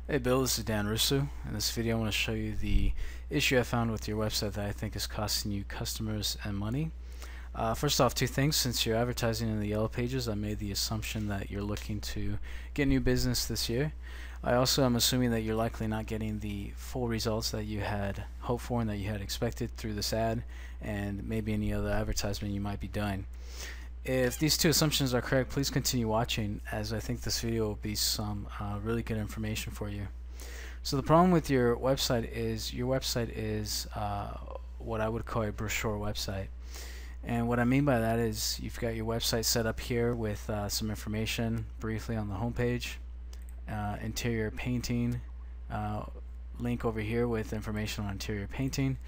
Hey Bill, this is Dan Russo. In this video I want to show you the issue I found with your website that I think is costing you customers and money. First off, two things. Since you're advertising in the yellow pages, I made the assumption that you're looking to get new business this year. I also am assuming that you're likely not getting the full results that you had hoped for and that you had expected through this ad and maybe any other advertisement you might be doing. If these two assumptions are correct, please continue watching, as I think this video will be some really good information for you. So the problem with your website is what I would call a brochure website. And what I mean by that is you've got your website set up here with some information briefly on the home page, interior painting, link over here with information on interior painting,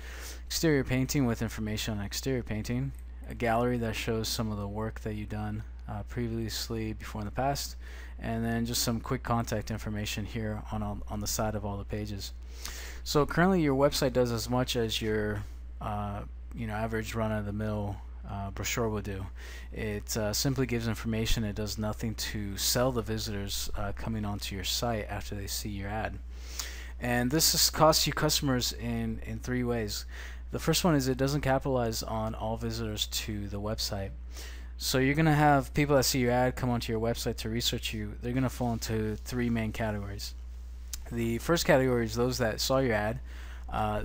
exterior painting with information on exterior painting, a gallery that shows some of the work that you've done previously before in the past, and then just some quick contact information here on the side of all the pages. So currently your website does as much as your average run-of-the-mill brochure will do. It simply gives information. It does nothing to sell the visitors coming onto your site after they see your ad. And this costs you customers in three ways. The first one is it doesn't capitalize on all visitors to the website. So you're going to have people that see your ad come onto your website to research you. They're going to fall into three main categories. The first category is those that saw your ad.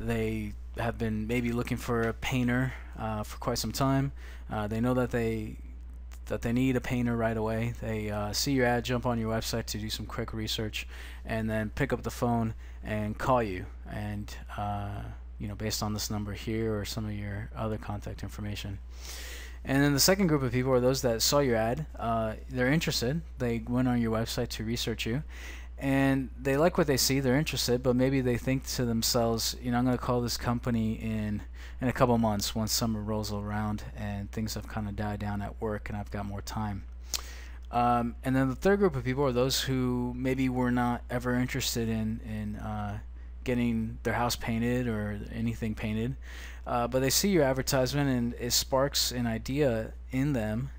They have been maybe looking for a painter for quite some time. They know that they need a painter right away. They see your ad, jump on your website to do some quick research, and then pick up the phone and call you. And based on this number here or some of your other contact information. And then the second group of people are those that saw your ad. They're interested. They went on your website to research you, and they like what they see. They're interested, but maybe they think to themselves, I'm going to call this company in a couple months once summer rolls around and things have kind of died down at work and I've got more time. And then the third group of people are those who maybe were not ever interested in getting their house painted or anything painted, but they see your advertisement and it sparks an idea in them.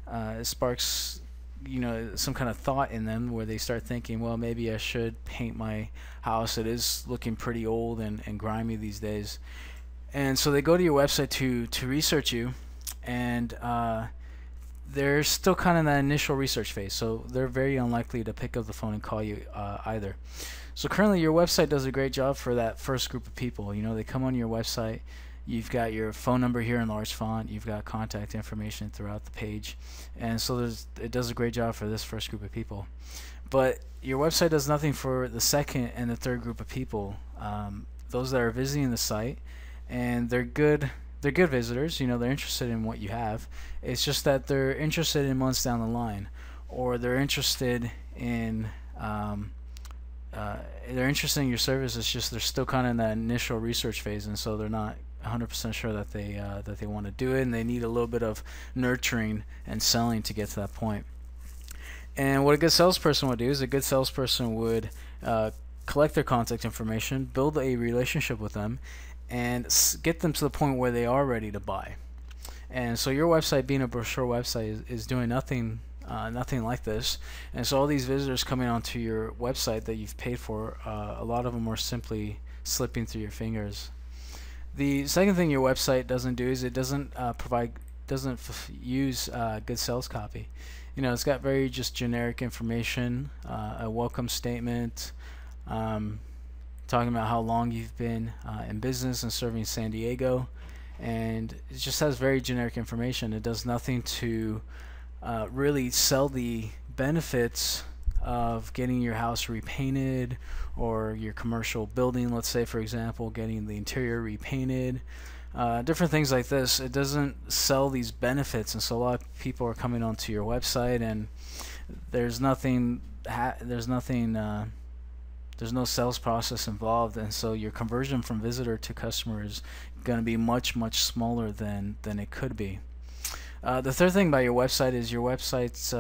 It sparks some kind of thought in them where they start thinking, well, maybe I should paint my house. It is looking pretty old and grimy these days. And so they go to your website to research you, and they're still kind of in that initial research phase, so they're very unlikely to pick up the phone and call you either. So currently your website does a great job for that first group of people. They come on your website, you've got your phone number here in large font, you've got contact information throughout the page, and so it does a great job for this first group of people. But your website does nothing for the second and the third group of people, those that are visiting the site, and they're good visitors. They're interested in what you have. It's just that they're interested in months down the line, or they're interested in your service. It's just they're still kind of in that initial research phase, and so they're not 100% sure that they want to do it, and they need a little bit of nurturing and selling to get to that point. And what a good salesperson would do is a good salesperson would collect their contact information, build a relationship with them, and get them to the point where they are ready to buy. And so your website, being a brochure website, is doing nothing like this. And so all these visitors coming onto your website that you've paid for, a lot of them are simply slipping through your fingers. The second thing your website doesn't do is it doesn't use good sales copy. It's got very just generic information, a welcome statement, talking about how long you've been in business and serving San Diego, and it just has very generic information. It does nothing to really sell the benefits of getting your house repainted, or your commercial building, let's say for example, getting the interior repainted, different things like this. It doesn't sell these benefits, and so a lot of people are coming onto your website and there's no sales process involved, and so your conversion from visitor to customer is going to be much smaller than it could be. The third thing about your website is your website's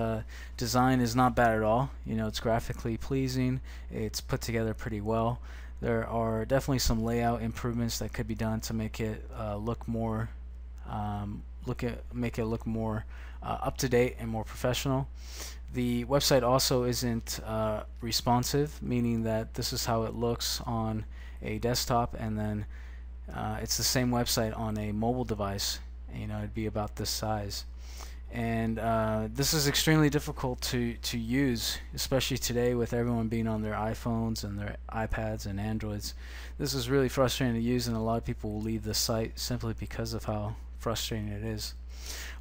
design is not bad at all. It's graphically pleasing. It's put together pretty well. There are definitely some layout improvements that could be done to make it look more up to date and more professional. The website also isn't responsive, meaning that this is how it looks on a desktop, and then it's the same website on a mobile device. It'd be about this size. And this is extremely difficult to use, especially today with everyone being on their iPhones and their iPads and Androids. This is really frustrating to use, and a lot of people will leave the site simply because of how frustrating it is.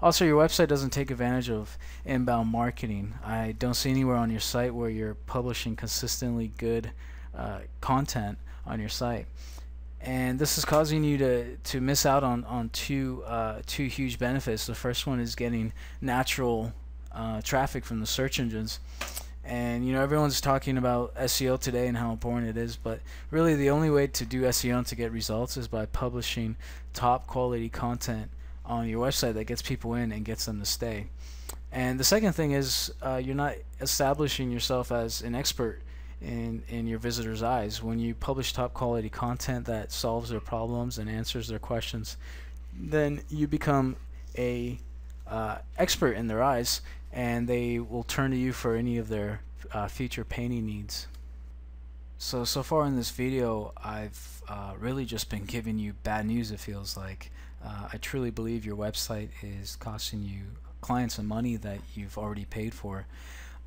Also, your website doesn't take advantage of inbound marketing. I don't see anywhere on your site where you're publishing consistently good content on your site. And this is causing you to miss out on two huge benefits. The first one is getting natural traffic from the search engines. And everyone's talking about SEO today and how important it is, but really the only way to do SEO and to get results is by publishing top quality content on your website that gets people in and gets them to stay. And the second thing is you're not establishing yourself as an expert in your visitors' eyes. When you publish top quality content that solves their problems and answers their questions, then you become a expert in their eyes, and they will turn to you for any of their future painting needs. So far in this video, I've really just been giving you bad news, it feels like. I truly believe your website is costing you clients and money that you've already paid for.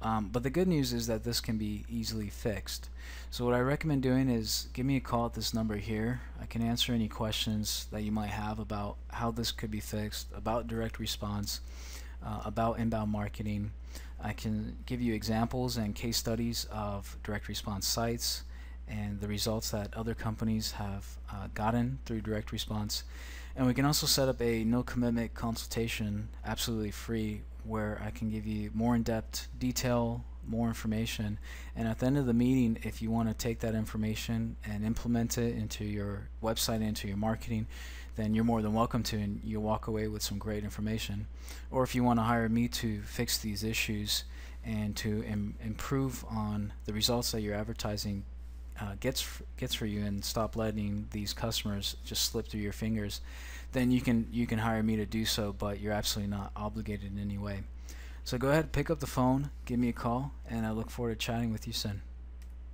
But the good news is that this can be easily fixed. So what I recommend doing is give me a call at this number here. I can answer any questions that you might have about how this could be fixed, about direct response, about inbound marketing. I can give you examples and case studies of direct response sites and the results that other companies have gotten through direct response. And we can also set up a no commitment consultation, absolutely free, where I can give you more in-depth detail, more information, and at the end of the meeting, if you want to take that information and implement it into your website, into your marketing, then you're more than welcome to, and you'll walk away with some great information. Or if you want to hire me to fix these issues and to improve on the results that your advertising gets for you, and stop letting these customers just slip through your fingers, then you can hire me to do so, but you're absolutely not obligated in any way. So go ahead, pick up the phone, give me a call, and I look forward to chatting with you soon.